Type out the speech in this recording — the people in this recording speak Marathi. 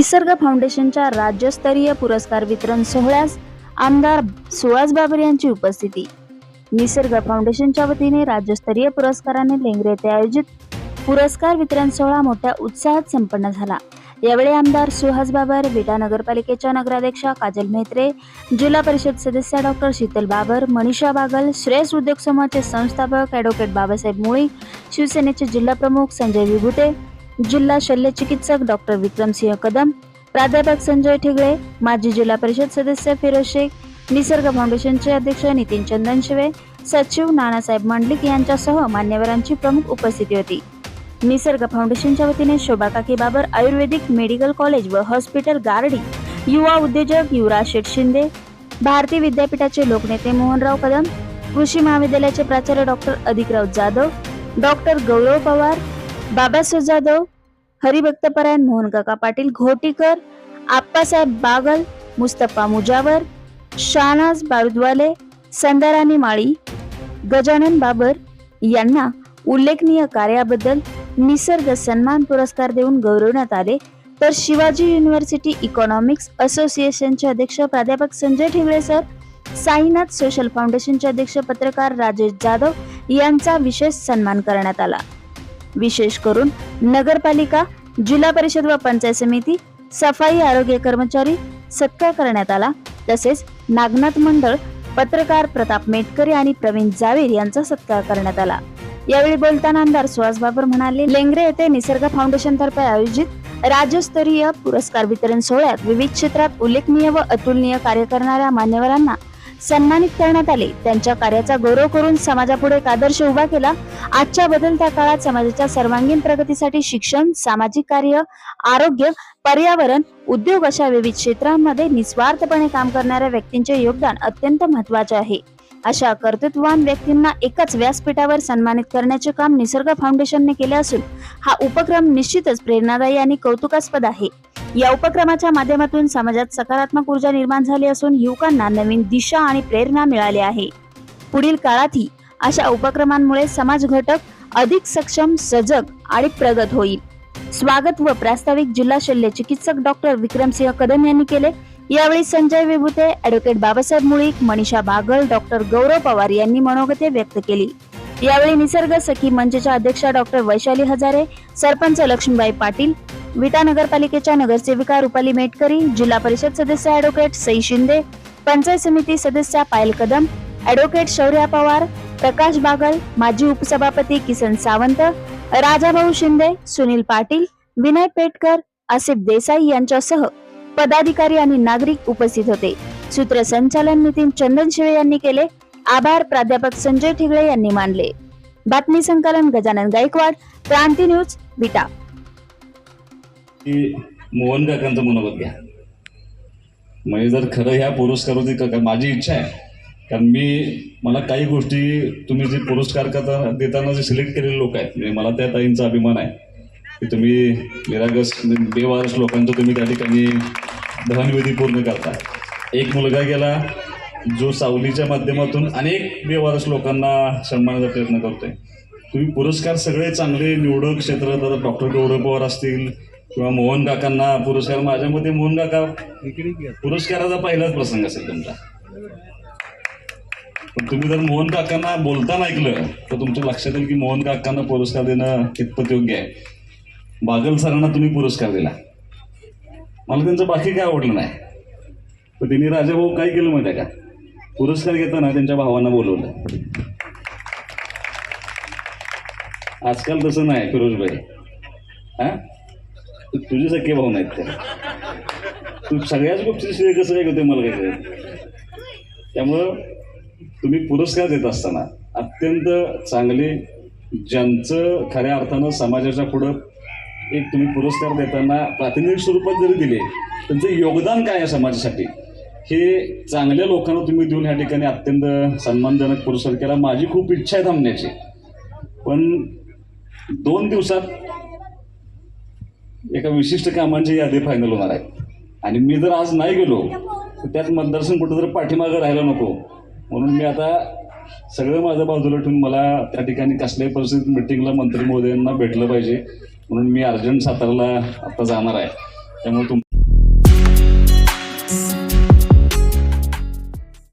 निसर्ग फाउंडेशनच्या राज्यस्तरीय पुरस्कार वितरण सोहळ्यास आमदार सुहास बाबर यांची उपस्थिती। निसर्ग फाउंडेशनच्या वतीने राज्यस्तरीय पुरस्काराने लेंगरे येथे आयोजित पुरस्कार वितरण सोहळा मोठ्या उत्साहात संपन्न झाला। यावेळी आमदार सुहास बाबर, विटा नगरपालिकेच्या नगराध्यक्षा काजल मेहत्रे, जिल्हा परिषद सदस्य डॉक्टर शीतल बाबर, मनीषा बागल, श्रेयस उद्योग समूहाचे संस्थापक ॲडव्होकेट बाबासाहेब मुळी, शिवसेनेचे जिल्हा प्रमुख संजय विभुते, जिल्हा शल्य चिकित्सक डॉक्टर विक्रमसिंह कदम, प्राध्यापक संजय ठिगळे, माजी जिल्हा परिषद सदस्य फिरोज शेख, निसर्ग फाउंडेशनचे अध्यक्ष नितीन चंदनशिवे, सचिव नानासाहेब मंडलिक यांच्यासह मान्यवरांची प्रमुख उपस्थिती होती। निसर्ग फाउंडेशनच्या वतीने शोभा काकी बाबर आयुर्वेदिक मेडिकल कॉलेज व हॉस्पिटल गारडी, युवा उद्योजक युवराज शेठ शिंदे, भारतीय विद्यापीठाचे लोकनेते मोहनराव कदम, कृषी महाविद्यालयाचे प्राचार्य डॉक्टर अधिकराव जाधव, डॉक्टर गौरव पवार, बाबासाहेब जाधव, हरिभक्तपरायण मोहनकाका पाटील घोटीकर, आप्पासाहेब बागल, मुस्तफा मुजावर, शाहनाज बारुदवाले, संदाराणी माळी, गजानन बाबर यांना उल्लेखनीय कार्याबद्दल निसर्ग सन्मान पुरस्कार देऊन गौरवण्यात आले। तर शिवाजी युनिव्हर्सिटी इकॉनॉमिक्स असोसिएशनचे अध्यक्ष प्राध्यापक संजय ठिगळे सर, साईनाथ सोशल फाउंडेशनचे अध्यक्ष पत्रकार राजेश जाधव यांचा विशेष सन्मान करण्यात आला। विशेष करून नगरपालिका, जिल्हा परिषद व पंचायत समिती, सफाई आरोग्य कर्मचारी सत्कार करण्यात आला। तसेच नागनाथ मंडळ, पत्रकार प्रताप मेटकरी आणि प्रवीण जावीर यांचा सत्कार करण्यात आला। यावेळी बोलताना आमदार सुहास बाबर म्हणाले, लेंगरे येथे निसर्ग फाउंडेशन तर्फे आयोजित राज्यस्तरीय पुरस्कार वितरण सोहळ्यात विविध क्षेत्रात उल्लेखनीय व अतुलनीय कार्य करणाऱ्या मान्यवरांना सन्मानित करण्यात आले। त्यांच्या कार्याचा गौरव करून समाजापुढे एक आदर्श उभा केला। आजच्या बदलत्या काळात समाजाच्या सर्वांगीण प्रगतीसाठी शिक्षण, सामाजिक कार्य, आरोग्य, पर्यावरण, उद्योग अशा विविध क्षेत्रांमध्ये निस्वार्थपणे काम करणाऱ्या व्यक्तींचे योगदान अत्यंत महत्त्वाचे आहे। अशा कर्तृत्ववान व्यक्तींना एकाच व्यासपीठावर सन्मानित करण्याचे काम निसर्ग फाउंडेशनने केले असून हा उपक्रम निश्चितच प्रेरणादायी आणि कौतुकास्पद आहे। या उपक्रमाच्या माध्यमातून समाजात सकारात्मक ऊर्जा निर्माण झाली असून युवकांना नवीन दिशा आणि प्रेरणा मिळाली आहे। पुढील काळातही अशा उपक्रमांमुळे समाज घटक अधिक सक्षम, सजग आणि प्रगत होईल। स्वागत व प्रास्ताविक जिल्हा शल्य चिकित्सक डॉक्टर विक्रमसिंह कदम यांनी केले। यावेळी संजय विभुते, ॲडव्होकेट बाबासाहेब मुळी, मनीषा बागल, डॉक्टर गौरव पवार यांनी मनोगते व्यक्त केली। यावेळी निसर्ग सखी मंचच्या अध्यक्षा डॉक्टर वैशाली हजारे, सरपंच लक्ष्मीबाई पाटील, विटा नगरपालिकेच्या नगरसेविका रुपाली मेटकरी, जिल्हा परिषद सदस्य ॲडव्होकेट सई शिंदे, पंचायत समिती सदस्य पायल कदम, ॲडव्होकेट शौर्या पवार, प्रकाश बागल, माजी उपसभापती किसन सावंत, राजाभाऊ शिंदे, सुनील पाटील, विनय पेटकर, आसिफ देसाई यांच्यासह पदाधिकारी आणि नागरिक उपस्थित होते। सूत्रसंचालन नितीन चंदनशिवे यांनी केले। आभार प्राध्यापक संजय ठिगळे यांनी मानले। बातमी संकलन गजानन गायकवाड, क्रांती न्यूज, विटा। मोहन काकांचं मनोगत घ्या। म्हणजे जर खरं ह्या पुरस्काराची माझी इच्छा आहे, कारण मला काही गोष्टी तुम्ही जे पुरस्कार देताना जे सिलेक्ट केलेले लोक आहेत, म्हणजे मला त्या ताईंचा अभिमान आहे की तुम्ही निरागस बेवारस लोकांचं तुम्ही त्या ठिकाणी दहनविधी पूर्ण करता। एक मुलगा गेला जो सावलीच्या माध्यमातून अनेक बेवारस लोकांना सन्मानाचा प्रयत्न करतोय। तुम्ही पुरस्कार सगळे चांगले निवडक क्षेत्रात, आता डॉक्टर गौरव पवार असतील किंवा मोहन काकांना पुरस्कार, माझ्या मते मोहन काका पुरस्काराचा पहिलाच प्रसंग असेल तुमचा। पण तुम्ही जर मोहन काकांना बोलताना ऐकलं तर तुमच्या लक्षात येईल की मोहन काकांना पुरस्कार देणं कितपत योग्य आहे। बागल सरांना तुम्ही पुरस्कार दिला, मला त्यांचं बाकी काय आवडलं नाही, पण त्यांनी राजाभाऊ काय केलं माहिती आहे का, पुरस्कार घेताना त्यांच्या भावांना बोलवलं। आजकाल तसं नाही फिरोजभाई, तुझे सख्खे भाऊ नाहीत का, तू सगळ्याच गोष्टी श्रेय कसं काय घेतोय मला काय कळत। त्यामुळं तुम्ही पुरस्कार देत असताना अत्यंत चांगले, ज्यांचं खऱ्या अर्थानं समाजाच्या पुढं एक तुम्ही पुरस्कार देताना प्रातिनिधिक स्वरूपात जरी दिले, त्यांचं योगदान काय आहे समाजासाठी हे चांगल्या लोकांना तुम्ही देऊन ह्या ठिकाणी अत्यंत सन्मानजनक पुरस्कार केला। माझी खूप इच्छा आहे थांबण्याची, पण 2 दिवसात एका विशिष्ट कामांची यादी फायनल होणार आहे आणि मी जर आज नाही गेलो तर त्यात मतदारसंघ कुठं जर पाठीमागं राहायला नको, म्हणून मी आता सगळं माझं बाजूला ठेवून मला त्या ठिकाणी कसल्याही परिस्थितीत मिटिंगला मंत्री महोदयांना भेटलं पाहिजे, म्हणून मी अर्जंट सातारला आता जाणार आहे। त्यामुळे